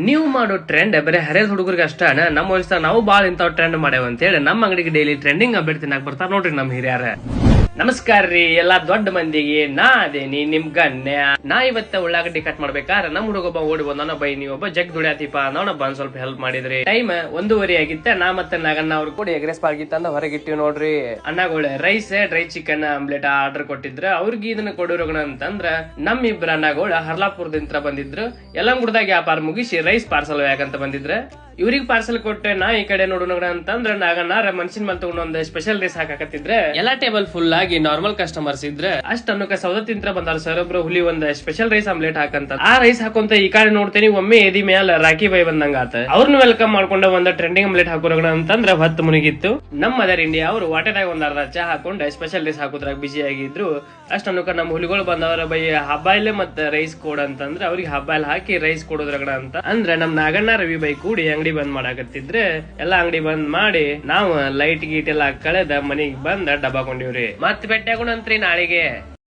ನೀವು ಮಾಡೋ ಟ್ರೆಂಡ್ ಬರೀ ಹರಿಯದ ಹುಡುಗರಿಗೆ ಅಷ್ಟ ನಮ್ಮ ವಯಸ್ಸಾಗ ನಾವು ಬಾಳ ಇಂತಾವ್ ಟ್ರೆಂಡ್ ಮಾಡೇವ ಅಂತ ಹೇಳಿ ನಮ್ಮ ಅಂಗಡಿಗೆ ಡೈಲಿ ಟ್ರೆಂಡಿಂಗ್ ಅಪ್ಡೇಟ್ ತಿನ್ನಾಕ ಬರ್ತಾರ ನೋಡ್ರಿ ನಮ್ ಹಿರಿಯರ. ನಮಸ್ಕಾರ ರೀ ಎಲ್ಲಾ ದೊಡ್ಡ ಮಂದಿಗೆ, ನಾ ಅದೇನಿ ನಿಮ್ ಗಣ್ಯ. ನಾ ಇವತ್ತ ಉಳ್ಳಾಗಡ್ಡಿ ಕಟ್ ಮಾಡ್ಬೇಕಾದ್ರೆ ನಮ್ ಹುಡುಗೊಬ್ಬ ಓಡಿ ಬಂದ, ಬೈ ನೀವೊಬ್ಬ ಜಗ್ ದುಡಿಯಾತಿಪ್ಪ ಅನ್ನೋಣ ಬಂದ್ ಸ್ವಲ್ಪ ಹೆಲ್ಪ್ ಮಾಡಿದ್ರಿ. ಟೈಮ್ 1:30 ಆಗಿತ್ತ. ನಾ ಮತ್ತೆ ನಾಗಣ್ಣ ಅವ್ರು ಕೂಡ ಎಗ್ರೆಸ್ ಪಾರ್ಗಿತ್ತ ಅಂದ ಹೊರಗಿಟ್ಟಿವ್ ನೋಡ್ರಿ. ಅಣ್ಣಗಳು rice dry chicken omelette order ಕೊಟ್ಟಿದ್ರ. ಅವ್ರಿಗೆ ಇದನ್ನ ಕೊಡಿರೋಣ ಅಂತಂದ್ರ ನಮ್ಮಿಬ್ರ ಅಣ್ಣಗಳು ಹರ್ಲಾಪುರದಿಂದ ಬಂದಿದ್ರು. ಯಲ್ಲಂಗುಡ್ದಾಗ ವ್ಯಾಪಾರ ಮುಗಿಸಿ ರೈಸ್ ಪಾರ್ಸಲ್ ಯಾಕಂತ ಬಂದಿದ್ರ. ಇವ್ರಿಗೆ ಪಾರ್ಸಲ್ ಕೊಟ್ಟೆ. ನಾ ಈ ಕಡೆ ನೋಡೋಣ ಅಂತಂದ್ರ ನಾಗಣ್ಣಾರ ಮನ್ಸಿನ ಮೇಲೆ ತಗೊಂಡ್ ಒಂದ್ ಸ್ಪೆಷಲ್ ರೈಸ್ ಹಾಕಾಕತ್ತಿದ್ರೆ. ಎಲ್ಲಾ ಟೇಬಲ್ ಫುಲ್ ಆಗಿ ನಾರ್ಮಲ್ ಕಸ್ಟಮರ್ಸ್ ಇದ್ರ. ಅಷ್ಟ ಅನ್ನಕ ಸೌದತ್ತಿಂತ್ರ ಬಂದಾರ. ಸರ್ ಒಬ್ರು ಹುಲಿ ಒಂದ್ ಸ್ಪೆಷಲ್ ರೈಸ್ ಆಮ್ಲೆಟ್ ಹಾಕಂತ. ಆ ರೈಸ್ ಹಾಕೊಂತ ಈ ಕಡೆ ನೋಡ್ತೇನಿ, ಒಮ್ಮೆ ಎದಿ ಮ್ಯಾಲ ರಾಕಿ ಬೈ ಬಂದಂಗ ಆತ. ಅವ್ರನ್ನ ವೆಲ್ಕಮ್ ಮಾಡ್ಕೊಂಡ ಒಂದ್ ಟ್ರೆಂಡಿಂಗ್ ಆಮ್ಲೆಟ್ ಹಾಕೋಣ ಅಂತಂದ್ರ ಹೊತ್ತು ಮುನಿಗಿತ್ತು. ನಮ್ ಮದರ್ ಇಂಡಿಯಾ ಅವರು ವಾಟೆದಾಗ ಒಂದ್ ಅರ್ಧ ಚಾ ಹಾಕೊಂಡ ಸ್ಪೆಷಲ್ ರೈಸ್ ಹಾಕೋದ್ರಾಗ ಬಿಜಿ ಆಗಿದ್ರು. ಅಷ್ಟ ಅನ್ನಕ ನಮ್ ಹುಲಿಗಳು ಬಂದವರ ಬೈ ಹಬ್ಬಾಯಿಲೆ ಮತ್ತ ರೈಸ್ ಕೊಡ ಅಂತಂದ್ರ ಅವ್ರಿಗೆ ಹಬ್ಬಾಯಿಲ್ ಹಾಕಿ ರೈಸ್ ಕೊಡೋದ್ರಗಣ ಅಂತ ಅಂದ್ರ ನಮ್ ನಾಗಣ್ಣ ರವಿ ಬೈ ಕೂಡಿ ಅಂಗಡಿ ಬಂದ್ ಮಾಡಾಕತ್ತಿದ್ರೆ. ಎಲ್ಲಾ ಅಂಗಡಿ ಬಂದ್ ಮಾಡಿ ನಾವು ಲೈಟ್ ಗೀಟ್ ಎಲ್ಲಾ ಕಳೆದ ಮನಿಗ್ ಬಂದ ಡಬ್ಬಾಕೊಂಡಿವ್ರಿ. ಮತ್ ಬೆಟ್ಟಾಗುಣಂತ್ರಿ ನಾಳೆಗೆ.